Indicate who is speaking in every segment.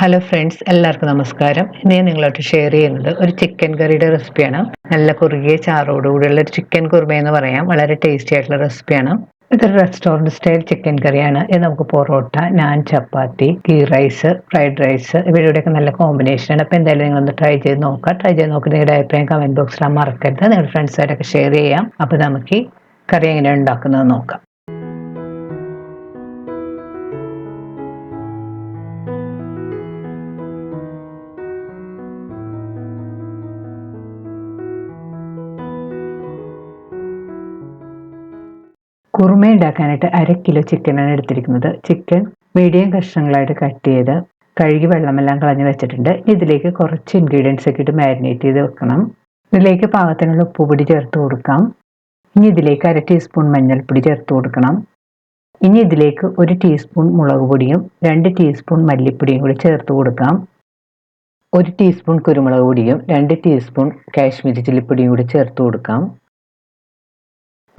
Speaker 1: Hello friends, എല്ലാവർക്കും നമസ്കാരം. ഇന്ന് ഞാൻ നിങ്ങളോട്ട് ഷെയർ ചെയ്യുന്നത് ഒരു ചിക്കൻ കറിയുടെ റെസിപ്പിയാണ്. നല്ല കുറുകിയ ചാറോടുകൂടിയുള്ള ഒരു ചിക്കൻ കുറുമ എന്ന് പറയാം. വളരെ ടേസ്റ്റി ആയിട്ടുള്ള റെസിപ്പിയാണ്. ഇതൊരു റെസ്റ്റോറൻറ്റ് സ്റ്റൈൽ ചിക്കൻ കറിയാണ്. ഇത് നമുക്ക് പൊറോട്ട, നാൻ, ചപ്പാത്തി, ഗീ റൈസ്, ഫ്രൈഡ് റൈസ് ഇവരുടെയൊക്കെ നല്ല കോമ്പിനേഷനാണ്. അപ്പോൾ എന്തായാലും നിങ്ങളൊന്ന് ട്രൈ ചെയ്ത് നോക്കുക. ട്രൈ ചെയ്ത് നോക്കി നിങ്ങളുടെ അഭിപ്രായം കമൻറ്റ് ബോക്സിൽ മറക്കരുത്. നിങ്ങളുടെ ഫ്രണ്ട്സായിട്ടൊക്കെ ഷെയർ ചെയ്യാം. അപ്പോൾ നമുക്ക് ഈ കറി എങ്ങനെയാണ് ഉണ്ടാക്കുന്നത് നോക്കാം. കുറുമ ഉണ്ടാക്കാനായിട്ട് 1/2 കിലോ ചിക്കനാണ് എടുത്തിരിക്കുന്നത്. ചിക്കൻ മീഡിയം കഷ്ണങ്ങളായിട്ട് കട്ട് ചെയ്ത് കഴുകി വെള്ളമെല്ലാം കളഞ്ഞ് വെച്ചിട്ടുണ്ട്. ഇതിലേക്ക് കുറച്ച് ഇൻഗ്രീഡിയൻസ് ഒക്കെ ഇട്ട് മാരിനേറ്റ് ചെയ്ത് വെക്കണം. ഇതിലേക്ക് പാകത്തിനുള്ള ഉപ്പുപൊടി ചേർത്ത് കൊടുക്കാം. ഇനി ഇതിലേക്ക് 1/2 ടീസ്പൂൺ മഞ്ഞൾപ്പൊടി ചേർത്ത് കൊടുക്കണം. ഇനി ഇതിലേക്ക് 1 ടീസ്പൂൺ മുളക് പൊടിയും 2 ടീസ്പൂൺ മല്ലിപ്പൊടിയും കൂടി ചേർത്ത് കൊടുക്കാം. 1 ടീസ്പൂൺ കുരുമുളക് പൊടിയും 2 ടീസ്പൂൺ കാശ്മീരി ചില്ലിപ്പൊടിയും കൂടി ചേർത്ത് കൊടുക്കാം.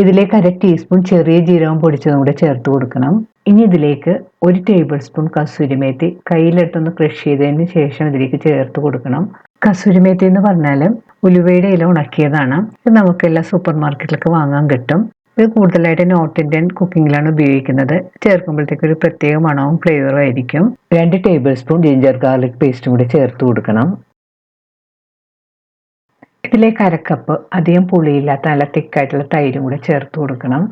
Speaker 1: ഇതിലേക്ക് 1/2 ടീസ്പൂൺ ചെറിയ ജീരകം പൊടിച്ചതും കൂടെ ചേർത്ത് കൊടുക്കണം. ഇനി ഇതിലേക്ക് 1 ടേബിൾ സ്പൂൺ കസൂരി മേത്തി കയ്യിലെടുത്തൊന്ന് ക്രഷ് ചെയ്തതിന് ശേഷം ഇതിലേക്ക് ചേർത്ത് കൊടുക്കണം. കസൂരി മേത്തി എന്ന് പറഞ്ഞാൽ ഉലുവയുടെ ഇല ഉണക്കിയതാണ്. ഇത് നമുക്ക് എല്ലാ സൂപ്പർ മാർക്കറ്റിലൊക്കെ വാങ്ങാൻ കിട്ടും. ഇത് കൂടുതലായിട്ട് നോർത്ത് ഇന്ത്യൻ കുക്കിങ്ങിലാണ് ഉപയോഗിക്കുന്നത്. ചേർക്കുമ്പോഴത്തേക്ക് ഒരു പ്രത്യേക മണവും ഫ്ലേവറും ആയിരിക്കും. 2 ടേബിൾ സ്പൂൺ ജിഞ്ചർ ഗാർലിക് പേസ്റ്റും കൂടി ചേർത്ത് കൊടുക്കണം. ഇതിലേക്ക് 1/2 കപ്പ് അധികം പുളിയില്ലാത്ത നല്ല തിക്കായിട്ടുള്ള തൈരും കൂടെ ചേർത്ത് കൊടുക്കണം.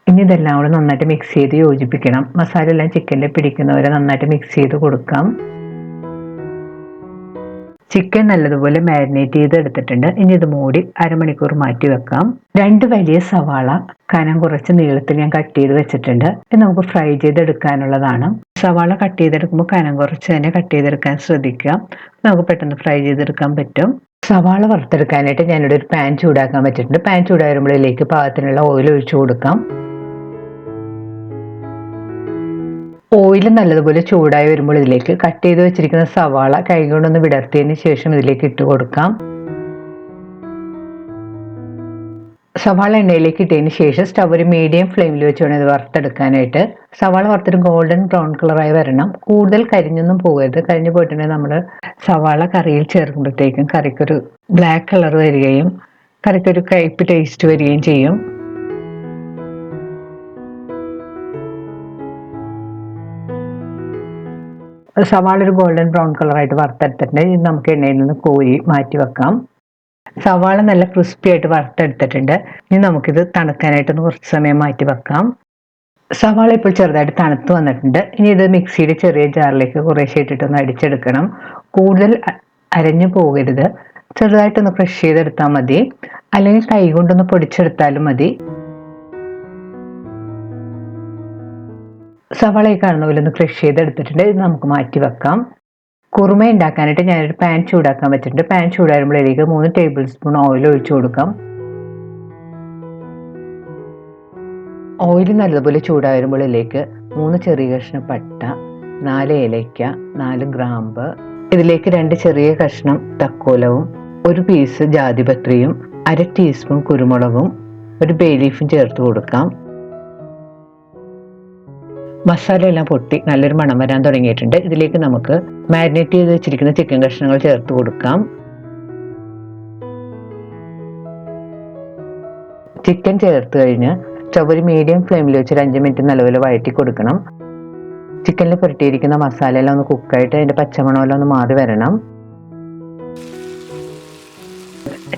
Speaker 1: ഇനി ഇതെല്ലാം കൂടെ നന്നായിട്ട് മിക്സ് ചെയ്ത് യോജിപ്പിക്കണം. മസാല എല്ലാം ചിക്കനിൽ പിടിക്കുന്നവരെ നന്നായിട്ട് മിക്സ് ചെയ്ത് കൊടുക്കാം. ചിക്കൻ നല്ലതുപോലെ മാരിനേറ്റ് ചെയ്ത് എടുത്തിട്ടുണ്ട്. ഇനി ഇത് മൂടി അരമണിക്കൂർ മാറ്റി വെക്കാം. 2 വലിയ സവാള കനം കുറച്ച് നീളത്തിൽ ഞാൻ കട്ട് ചെയ്ത് വെച്ചിട്ടുണ്ട്. ഇത് നമുക്ക് ഫ്രൈ ചെയ്തെടുക്കാനുള്ളതാണ്. സവാള കട്ട് ചെയ്തെടുക്കുമ്പോൾ കനം കുറച്ച് തന്നെ കട്ട് ചെയ്തെടുക്കാൻ ശ്രദ്ധിക്കുക. നമുക്ക് പെട്ടെന്ന് ഫ്രൈ ചെയ്തെടുക്കാൻ പറ്റും. സവാള വറുത്തെടുക്കാനായിട്ട് ഞാനിവിടെ ഒരു പാൻ ചൂടാക്കാൻ വെച്ചിട്ടുണ്ട്. പാൻ ചൂടായി വരുമ്പോഴേക്ക് പാകത്തിനുള്ള ഓയിൽ ഒഴിച്ചു കൊടുക്കാം. ഓയിൽ നല്ലതുപോലെ ചൂടായി വരുമ്പോൾ ഇതിലേക്ക് കട്ട് ചെയ്ത് വെച്ചിരിക്കുന്ന സവാള കൈകൊണ്ടൊന്ന് വിടർത്തിയതിന് ശേഷം ഇതിലേക്ക് ഇട്ട് കൊടുക്കാം. സവാള എണ്ണയിലേക്ക് ഇട്ടതിന് ശേഷം സ്റ്റവ് ഒരു മീഡിയം ഫ്ലെയിമിൽ വെച്ച് വേണം ഇത് വറുത്തെടുക്കാനായിട്ട്. സവാള വറുത്തൊരു ഗോൾഡൻ ബ്രൗൺ കളറായി വരണം. കൂടുതൽ കരിഞ്ഞൊന്നും പോകരുത്. കരിഞ്ഞു പോയിട്ടുണ്ടെങ്കിൽ നമ്മൾ സവാള കറിയിൽ ചേർക്കുമ്പോഴത്തേക്കും കറിക്കൊരു ബ്ലാക്ക് കളർ വരികയും കറിക്കൊരു കയ്പ്പ് ടേസ്റ്റ് വരികയും ചെയ്യും. സവാള ഒരു ഗോൾഡൻ ബ്രൗൺ കളറായിട്ട് വറുത്തെടുത്തിട്ടുണ്ട്. ഇത് നമുക്ക് എണ്ണയിൽ നിന്ന് കോരി മാറ്റി വെക്കാം. സവാള നല്ല ക്രിസ്പി ആയിട്ട് വറുത്തെടുത്തിട്ടുണ്ട്. ഇനി നമുക്കിത് തണുക്കാനായിട്ടൊന്ന് കുറച്ച് സമയം മാറ്റി വെക്കാം. സവാള ഇപ്പോൾ ചെറുതായിട്ട് തണുത്ത് വന്നിട്ടുണ്ട്. ഇനി ഇത് മിക്സിയുടെ ചെറിയ ജാറിലേക്ക് കുറേശ്ശെ ഇട്ടിട്ടൊന്ന് അടിച്ചെടുക്കണം. കൂടുതൽ അരഞ്ഞു പോകരുത്. ചെറുതായിട്ടൊന്ന് ക്രഷ് ചെയ്തെടുത്താൽ മതി, അല്ലെങ്കിൽ കൈ കൊണ്ടൊന്ന് പൊടിച്ചെടുത്താലും മതി. സവാള ഈ കാണുന്ന പോലെ ഒന്ന് ക്രഷ് ചെയ്തെടുത്തിട്ടുണ്ട്. ഇത് നമുക്ക് മാറ്റി വെക്കാം. കുറുമ ഉണ്ടാക്കാനായിട്ട് ഞാനൊരു പാൻ ചൂടാക്കാൻ വെച്ചിട്ടുണ്ട്. പാൻ ചൂടാകുമ്പോഴേക്ക് 3 ടേബിൾ സ്പൂൺ ഓയിൽ ഒഴിച്ചു കൊടുക്കാം. ഓയിൽ നല്ലതുപോലെ ചൂടായി വരുമ്പോഴേക്ക് 3 ചെറിയ കഷ്ണം പട്ട, 4 ഏലയ്ക്ക, 4 ഗ്രാമ്പ്, ഇതിലേക്ക് 2 ചെറിയ കഷ്ണം തക്കോലവും 1 പീസ് ജാതിപത്രിയും 1/2 ടീസ്പൂൺ കുരുമുളകും 1 ബേ ലീഫും ചേർത്ത് കൊടുക്കാം. മസാല എല്ലാം പൊട്ടി നല്ലൊരു മണം വരാൻ തുടങ്ങിയിട്ടുണ്ട്. ഇതിലേക്ക് നമുക്ക് മാരിനേറ്റ് ചെയ്ത് വെച്ചിരിക്കുന്ന ചിക്കൻ കഷ്ണങ്ങൾ ചേർത്ത് കൊടുക്കാം. ചിക്കൻ ചേർത്ത് കഴിഞ്ഞ് സ്റ്റവ് ഒരു മീഡിയം ഫ്ലെയിമിൽ വെച്ച് 5 മിനിറ്റ് നല്ലപോലെ വഴറ്റി കൊടുക്കണം. ചിക്കനിൽ പുരട്ടിയിരിക്കുന്ന മസാല എല്ലാം ഒന്ന് കുക്കായിട്ട് അതിന്റെ പച്ചമണമെല്ലാം ഒന്ന് മാറി വരണം.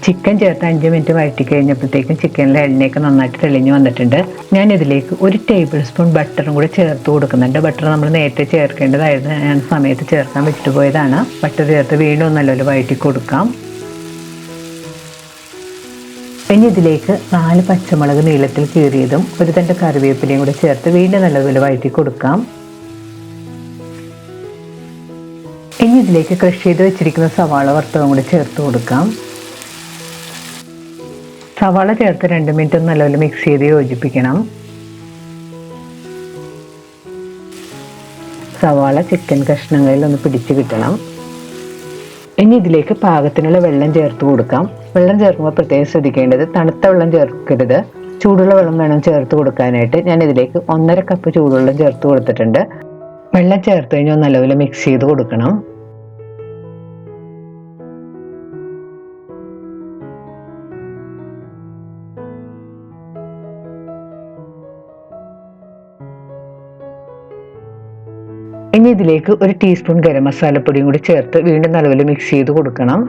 Speaker 1: ചിക്കൻ ചേർത്ത് 5 മിനിറ്റ് വഴറ്റി കഴിഞ്ഞപ്പോഴത്തേക്കും ചിക്കനിലെ എണ്ണയൊക്കെ നന്നായിട്ട് തെളിഞ്ഞ് വന്നിട്ടുണ്ട്. ഞാൻ ഇതിലേക്ക് 1 ടേബിൾ സ്പൂൺ ബട്ടറും കൂടി ചേർത്ത് കൊടുക്കുന്നുണ്ട്. ബട്ടർ നമ്മൾ നേരത്തെ ചേർക്കേണ്ടതായിരുന്നു. ഞാൻ സമയത്ത് ചേർക്കാൻ വിട്ടുപോയതാണ്. ബട്ടർ ചേർത്ത് വീണ്ടും നല്ലപോലെ വഴറ്റി കൊടുക്കാം. ഇനി ഇതിലേക്ക് 4 പച്ചമുളക് നീളത്തിൽ കീറിയതും 1 തണ്ട് കറിവേപ്പിലയും കൂടി ചേർത്ത് വീണ്ടും നല്ലപോലെ വഴറ്റി കൊടുക്കാം. ഇനി ഇതിലേക്ക് ക്രഷ് ചെയ്ത് വെച്ചിരിക്കുന്ന സവാള വറുത്തതും കൂടി ചേർത്ത് കൊടുക്കാം. സവാള ചേർത്ത് 2 മിനിറ്റ് നല്ലപോലെ മിക്സ് ചെയ്ത് യോജിപ്പിക്കണം. സവാള ചിക്കൻ കഷ്ണങ്ങളിൽ ഒന്ന് പിടിച്ച് കിട്ടണം. ഇനി ഇതിലേക്ക് പാകത്തിനുള്ള വെള്ളം ചേർത്ത് കൊടുക്കാം. വെള്ളം ചേർക്കുമ്പോൾ പ്രത്യേകം ശ്രദ്ധിക്കേണ്ടത് തണുത്ത വെള്ളം ചേർക്കരുത്. ചൂടുള്ള വെള്ളം വേണം ചേർത്ത് കൊടുക്കാനായിട്ട്. ഞാൻ ഇതിലേക്ക് 1.5 കപ്പ് ചൂടുവെള്ളം ചേർത്ത് കൊടുത്തിട്ടുണ്ട്. വെള്ളം ചേർത്ത് കഴിഞ്ഞാൽ നല്ലപോലെ മിക്സ് ചെയ്ത് കൊടുക്കണം. ഇനി ഇതിലേക്ക് 1 ടീസ്പൂൺ ഗരം മസാലപ്പൊടിയും കൂടി ചേർത്ത് വീണ്ടും നല്ലപോലെ മിക്സ് ചെയ്ത് കൊടുക്കണം.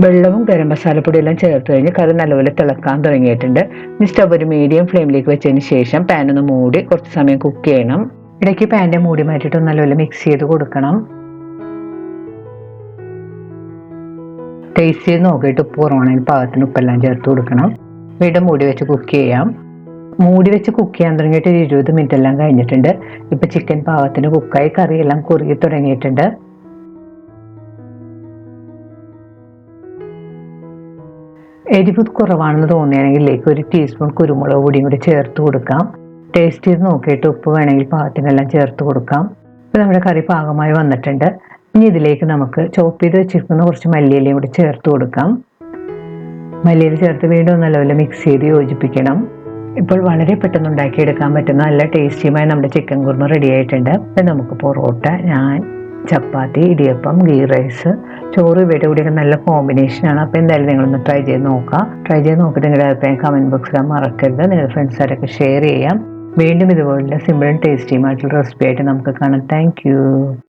Speaker 1: വെള്ളവും ഗരം മസാലപ്പൊടിയും എല്ലാം ചേർത്ത് കഴിഞ്ഞ് കറി നല്ലപോലെ തിളക്കാൻ തുടങ്ങിയിട്ടുണ്ട്. ഇനി സ്റ്റവ് ഒരു മീഡിയം ഫ്ലെയിമിലേക്ക് വെച്ചതിന് ശേഷം പാൻ ഒന്ന് മൂടി കുറച്ച് സമയം കുക്ക് ചെയ്യണം. ഇടയ്ക്ക് പാൻ്റെ മൂടി മാറ്റിയിട്ട് നല്ലപോലെ മിക്സ് ചെയ്ത് കൊടുക്കണം. ടേസ്റ്റ് ചെയ്ത് നോക്കിയിട്ട് ഉപ്പ് കുറവാണെങ്കിൽ പാകത്തിന് ഉപ്പെല്ലാം ചേർത്ത് കൊടുക്കണം. വീണ്ടും മൂടി വെച്ച് കുക്ക് ചെയ്യാം. മൂടി വെച്ച് കുക്ക് ചെയ്യാൻ തുടങ്ങിയിട്ട് 20 മിനിറ്റ് എല്ലാം കഴിഞ്ഞിട്ടുണ്ട്. ഇപ്പം ചിക്കൻ പാകത്തിന് കുക്കായി കറിയെല്ലാം കുറുകി തുടങ്ങിയിട്ടുണ്ട്. എരിവ് കുറവാണെന്ന് തോന്നുകയാണെങ്കിൽ ഇതിലേക്ക് 1 ടീസ്പൂൺ കുരുമുളക് പൊടിയും കൂടി ചേർത്ത് കൊടുക്കാം. ടേസ്റ്റ് ചെയ്ത് നോക്കിയിട്ട് ഉപ്പ് വേണമെങ്കിൽ പാകത്തിനെല്ലാം ചേർത്ത് കൊടുക്കാം. ഇപ്പം നമ്മുടെ കറി പാകമായി വന്നിട്ടുണ്ട്. ഇനി ഇതിലേക്ക് നമുക്ക് ചോപ്പ് ചെയ്ത് വെച്ചിരിക്കുന്ന കുറച്ച് മല്ലിയിലയും കൂടി ചേർത്ത് കൊടുക്കാം. മല്ലിയില ചേർത്ത് വീണ്ടും നല്ലപോലെ മിക്സ് ചെയ്ത് യോജിപ്പിക്കണം. ഇപ്പോൾ വളരെ പെട്ടെന്ന് ഉണ്ടാക്കിയെടുക്കാൻ പറ്റുന്ന നല്ല ടേസ്റ്റിയുമായി നമ്മുടെ ചിക്കൻ കുറുമ റെഡി ആയിട്ടുണ്ട്. ഇപ്പം നമുക്ക് പൊറോട്ട, ചപ്പാത്തി, ഇടിയപ്പം, ഗീ റൈസ്, ചോറ് ഇവയുടെ കൂടിയൊക്കെ നല്ല കോമ്പിനേഷനാണ്. അപ്പോൾ എന്തായാലും നിങ്ങളൊന്ന് ട്രൈ ചെയ്ത് നോക്കാം. ട്രൈ ചെയ്ത് നോക്കിയിട്ട് നിങ്ങളുടെ അഭിപ്രായം കമൻറ്റ് ബോക്സിൽ മറക്കരുത്. നിങ്ങളുടെ ഫ്രണ്ട്സായിട്ടൊക്കെ ഷെയർ ചെയ്യാം. വീണ്ടും ഇതുപോലുള്ള സിമ്പിളും ടേസ്റ്റിയുമായിട്ടുള്ള റെസിപ്പി ആയിട്ട് നമുക്ക് കാണാം. Thank you.